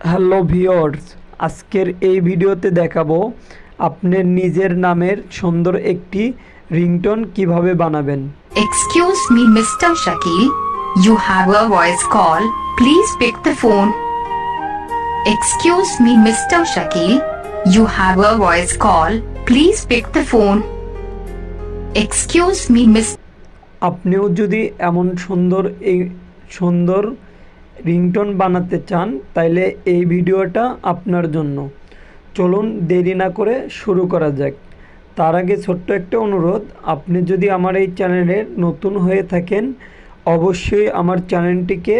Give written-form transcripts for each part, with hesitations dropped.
Hello viewers, আজকের এই ভিডিওতে দেখাবো আপনার নিজের নামের সুন্দর একটি রিংটোন কিভাবে বানাবেন। Excuse me, Mr. Shakil. You have a voice call. Please pick the phone. Excuse me, Mr. Shakil. You have a voice call. Please pick the phone. Excuse me, Miss. আপনিও যদি এমন সুন্দর রিংটোন বানাতে চান তাইলে এই ভিডিওটা আপনার জন্য। চলুন দেরি না করে শুরু করা যাক। তার আগে ছোট্ট একটা অনুরোধ, আপনি যদি আমার এই চ্যানেলে নতুন হয়ে থাকেন অবশ্যই আমার চ্যানেলটিকে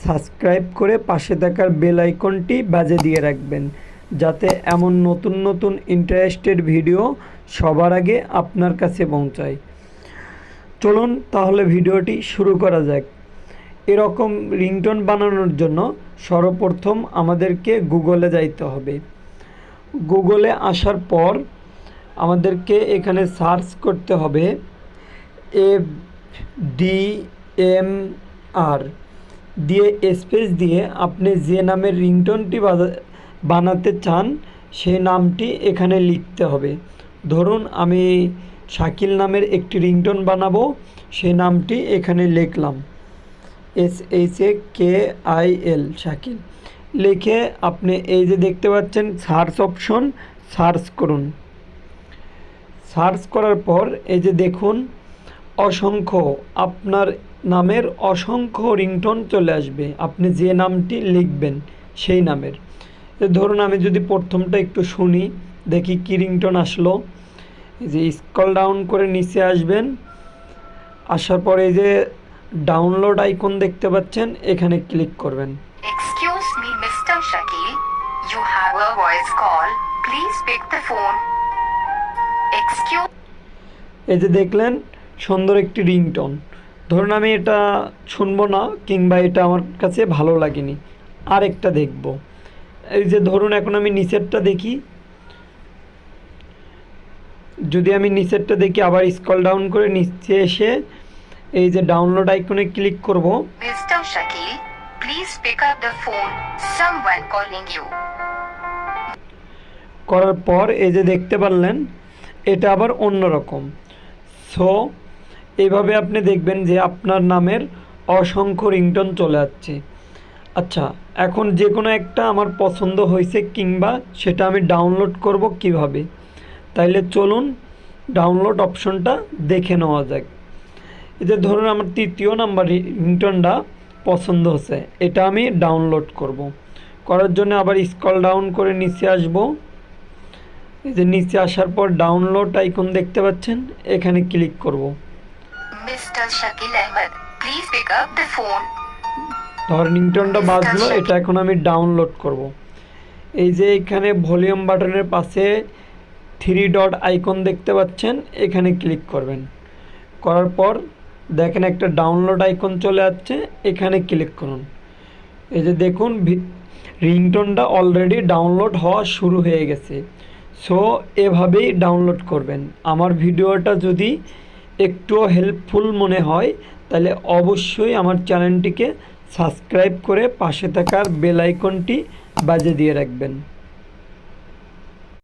সাবস্ক্রাইব করে পাশে থাকার বেল আইকনটি বাজে দিয়ে রাখবেন, যাতে এমন নতুন ইন্টারেস্টেড ভিডিও সবার আগে আপনার কাছে পৌঁছায়। চলুন তাহলে ভিডিওটি শুরু করা যাক। এরকম রিংটোন বানানোর জন্য সর্বপ্রথম আমাদেরকে গুগলে যাইতে হবে। গুগলে আসার পর আমাদেরকে এখানে সার্চ করতে হবে FDMR দিয়ে স্পেস দিয়ে আপনি যে নামের রিংটোনটি বানাতে চান সেই নামটি এখানে লিখতে হবে। ধরুন আমি শাকিল নামের একটি রিংটোন বানাবো, সেই নামটি এখানে লিখলাম SHAKIL শাকিল। লিখে আপনি এই যে দেখতে পাচ্ছেন সার্চ অপশন, সার্চ করুন। সার্চ করার পর এই যে দেখুন আপনার নামের অসংখ্য রিংটোন চলে আসবে, আপনি যে নামটি লিখবেন সেই নামের। ধরুন আমি যদি প্রথমটা একটু শুনি, দেখি কী রিংটোন আসলো। এই যে স্ক্রল ডাউন করে নিচে আসবেন, আসার পরে এই যে ডাউনলোড আইকন দেখতে পাচ্ছেন, এখানে ক্লিক করবেন। Excuse me, Mr. Shakil. You have a voice call. Please pick the phone. Excuse. এই যে দেখলেন সুন্দর একটি রিংটোন। ধরুন আমি এটা শুনবো না, কিংবা এটা আমার কাছে ভালো লাগেনি, আরেকটা দেখব। এই যে ধরুন এখন আমি নিচেরটা দেখি, যদি আমি নিচেরটা দেখি আবার স্ক্রল ডাউন করে নিচে এসে এই যে ডাউনলোড আইকনে ক্লিক করব। Mr. Shakil, please pick up the phone. Someone calling you. করার পর এই যে দেখতে পারলেন এটা আবার অন্যরকম। সো এইভাবে আপনি দেখবেন যে আপনার নামের অসংখ্য রিংটোন চলে আসছে। আচ্ছা, এখন যে কোনো একটা আমার পছন্দ হয়েছে, কিংবা সেটা আমি ডাউনলোড করব কিভাবে, তাইলে চলুন ডাউনলোড অপশনটা দেখে নেওয়া যাক। এই যে ধরুন আমার 3য় নাম্বার রিংটোনটা পছন্দ হচ্ছে, এটা আমি ডাউনলোড করব। করার জন্য আবার স্ক্রল ডাউন করে নিচে আসব। এই যে নিচে আসার পর ডাউনলোড আইকন দেখতে পাচ্ছেন, এখানে ক্লিক করব। Mr. Shakil Ahmed, please pick up the phone. ধর রিংটোনটা বাজলো, এটা এখন আমি ডাউনলোড করব। এই যে এখানে ভলিউম বাটনের পাশে 3 ডট আইকন দেখতে পাচ্ছেন, এখানে ক্লিক করবেন। করার পর দেখেন একটা ডাউনলোড আইকন চলে আসছে, এখানে ক্লিক করুন। এই যে দেখুন রিংটোনটা অলরেডি ডাউনলোড হওয়া শুরু হয়ে গেছে। সো এভাবেই ডাউনলোড করবেন। আমার ভিডিওটা যদি একটুও হেল্পফুল মনে হয় তাহলে অবশ্যই আমার চ্যানেলটিকে সাবস্ক্রাইব করে পাশে থাকার বেল আইকনটি বাজিয়ে দিয়ে রাখবেন।